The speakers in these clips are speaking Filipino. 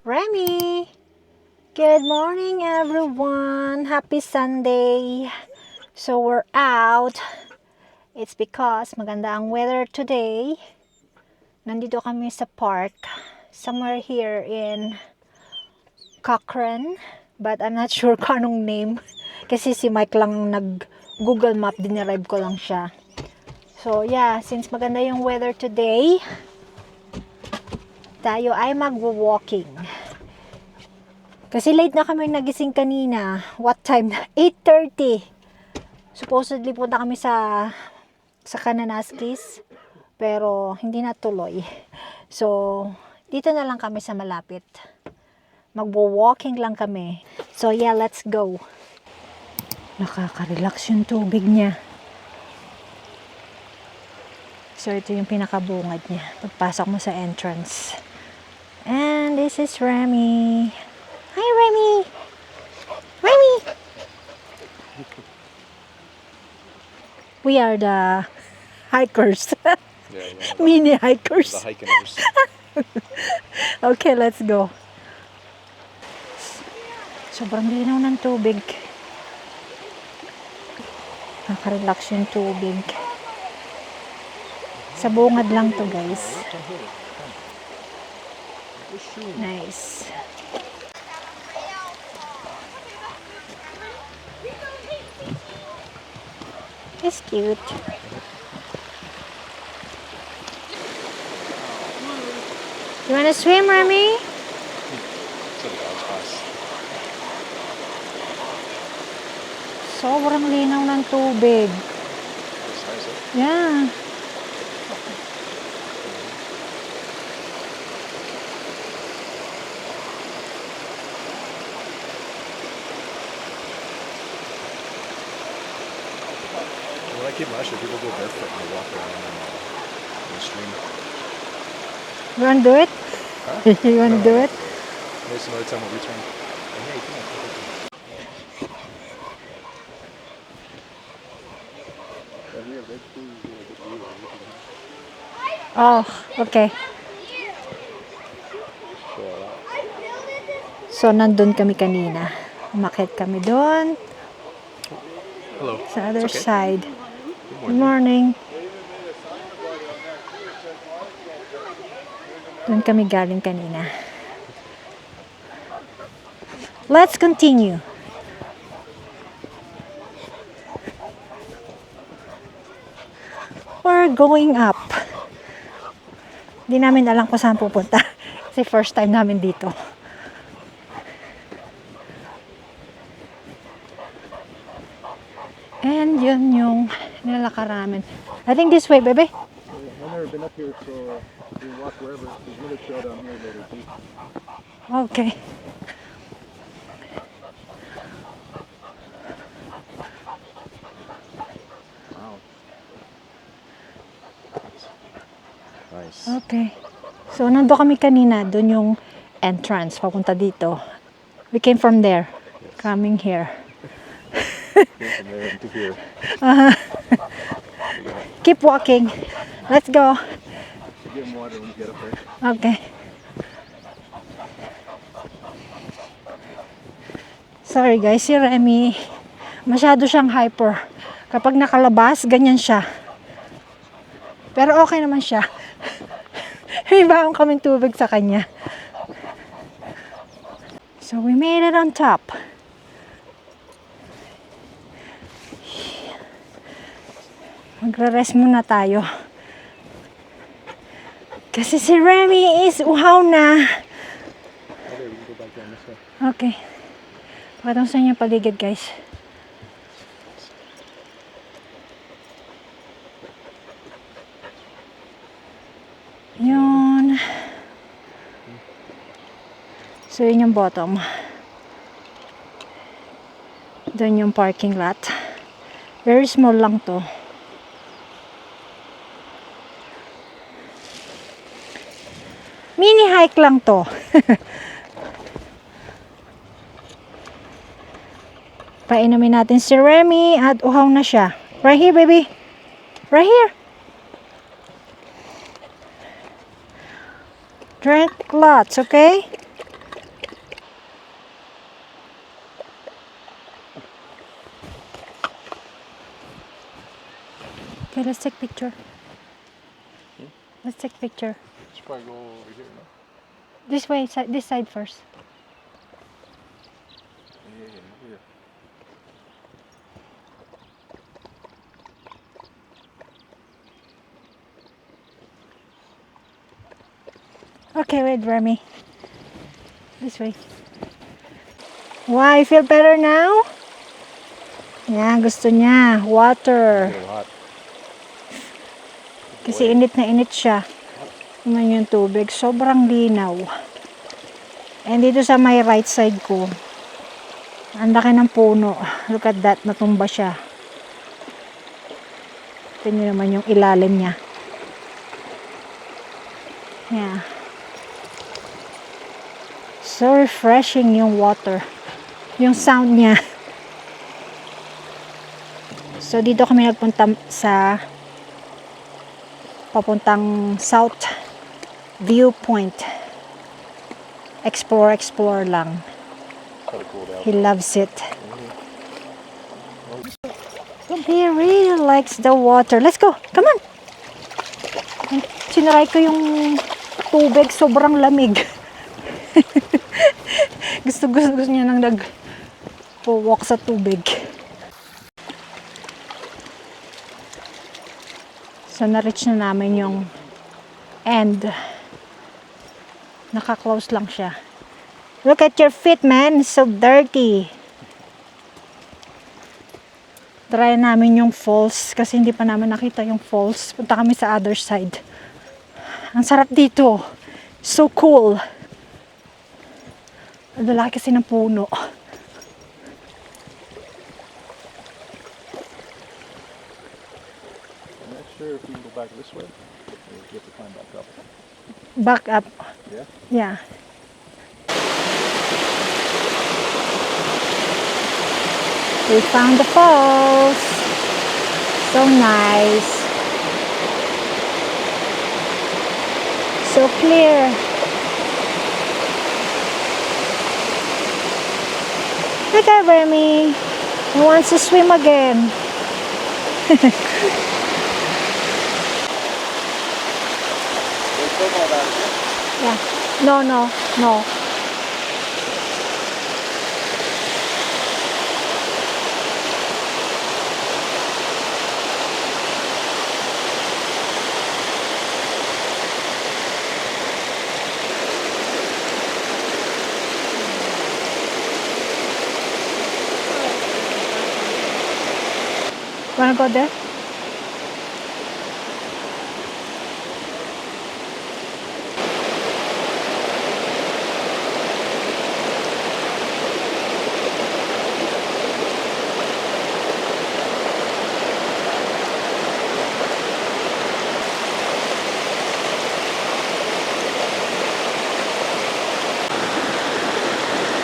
Remy! Good morning everyone! Happy Sunday! So we're out. It's because maganda ang weather today. Nandito kami sa park. Somewhere here in Cochrane. But I'm not sure kung anong name. Kasi si Mike lang nag-Google Map. Dinerive ko lang siya. So yeah, since maganda yung weather today, tayo ay mag-walking. Kasi late na kami nagising kanina. What time na? 8:30. Supposedly punta kami sa Kananaskis. Pero hindi natuloy. So, dito na lang kami sa malapit. Magwo-walking lang kami. So yeah, let's go. Nakaka-relax yung tubig niya. So ito yung pinakabungad niya. Pagpasok mo sa entrance. And this is Remy. Hi, Remy! Remy! We are the hikers. Yeah, Mini hikers. the hikers. Okay, let's go. Sobrang linaw ng tubig. Nakaka-relax yung tubig. Sa bungad lang to, guys. Nice. It's cute. You wanna swim, Remy? Sobrang linaw ng tubig. Yeah. When I came last year, people go barefoot and they walk around in the stream. You wanna do it? Huh? You wanna do it? Maybe some other time we'll return. Oh, hey, come on. Oh, okay. So, nandun kami kanina. Umakyat kami doon. Hello. Sa other It's okay. side. Good Good morning. morning. Doon kami galing kanina. Let's continue. We're going up. Hindi namin alam kung saan pupunta. Kasi first time namin dito. And yun yung nilalakaran namin. I think this way, baby. I've never been up here, so we walk wherever. There's another trail down here later too. Okay. Wow. Nice. Okay. So, nando kami kanina. Doon yung entrance. Papunta dito. We came from there. Coming here. Came from there into here. Keep walking. Let's go. We'll get water when we get up there. Okay. Sorry guys, si Remy, masyado siyang hyper. Kapag nakalabas, ganyan siya. Pero okay naman siya. May baong kaming tubig sa kanya. So we made it on top. Magre-rest muna tayo. Kasi si Remy is uhaw na. Okay, we can go back down this way. Okay. Pakatong sa inyo paligid, guys. Yun. So, yun yung bottom. Doon yung parking lot. Very small lang to. Mini hike lang to. Painumin natin si Remy at uhaw na siya. Right here, baby. Right here. Drink lots, okay? Okay, let's take picture. Let's take picture. Should probably go over here, no? This way, this side first. Yeah. Okay, wait, Remy. This way. Wow, you feel better now? Yeah, gusto niya. Water. Get hot. Kasi init na init siya. Naman yung tubig. Sobrang linaw. And dito sa may right side ko, ang laki ng puno. Look at that. Natumba siya. Ito nyo naman yung ilalim niya. Yeah. So refreshing yung water. Yung sound niya. So dito kami nagpunta sa papuntang South Viewpoint. Explore lang. Gotta cool down. He loves it. He really likes the water. Let's go. Come on. Sinaray ko yung tubig. Sobrang lamig. gusto niya nang nag-walk sa tubig. So, na-reach na namin yung end. Naka-close lang siya. Look at your feet, man. It's so dirty. Try namin yung falls kasi hindi pa namin nakita yung falls. Punta kami sa other side. Ang sarap dito. So cool. Ang lalaki kasi ng puno. I'm not sure if we can go back this way. Or if you have to climb back up. Back up. Yeah? Yeah. We found the falls. So nice. So clear. Look at Remy. He wants to swim again. Yeah. No. Wanna go there?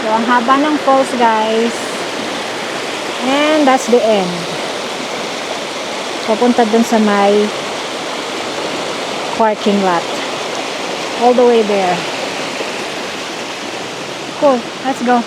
So, ang haba ng falls, guys. And that's the end. Papunta dun sa may parking lot. All the way there. Cool. Let's go.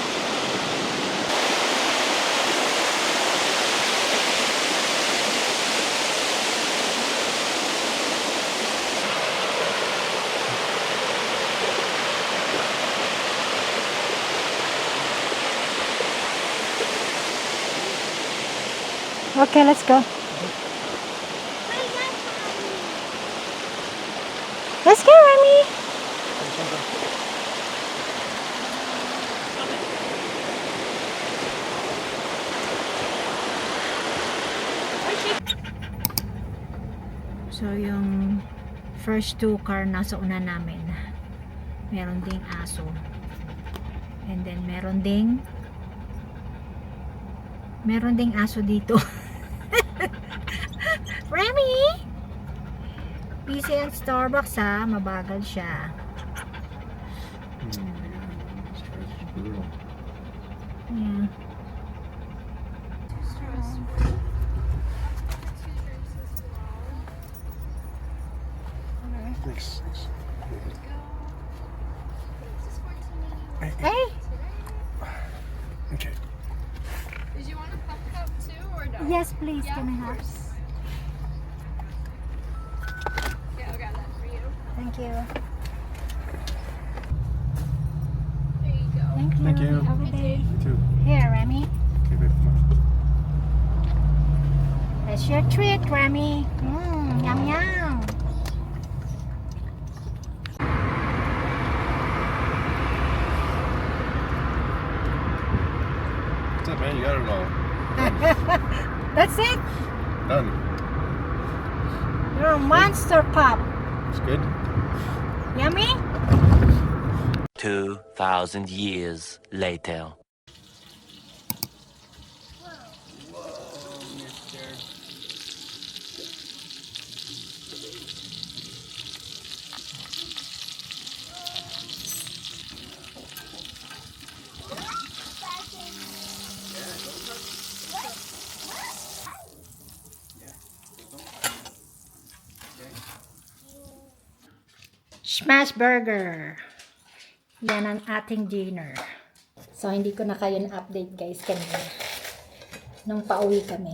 Okay, let's go. Let's go, Remy. So, yung first two car nasa una namin. Meron ding aso. And then meron ding aso dito. Remy! Busy ang Starbucks ha, mabagal siya. Brutal. Yeah. Thanks. Hey! Okay. Did you want a puff cup too, or no? Yes, please. Yeah, Can I of have? course. Yeah, I got that for you. Thank you. There you go. Thank you. Thank you. Have a good day. You too. Here, Remy. Okay, babe, come on. That's your treat, Remy. Yum yum. What's up, man? You got it all. That's it. Done. You're a monster pup. It's good. Yummy? 2,000 years later. Smash burger. Yan ang ating dinner. So, hindi ko na kayo na-update guys kanina. Nung pauwi kami.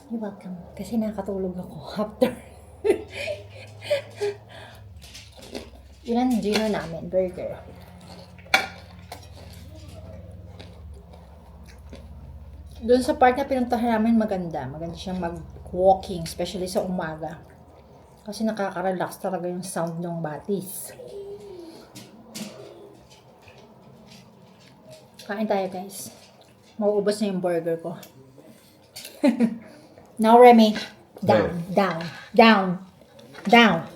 You're welcome. Kasi nakatulog ako after. Yun ang dinner namin. Burger. Doon sa park na pinuntahan namin maganda. Maganda siyang mag-walking. Especially sa umaga. Kasi nakaka-relax talaga yung sound ng batis. Kain tayo guys. Mauubos na yung burger ko. Now Remy. Down, down, down, down.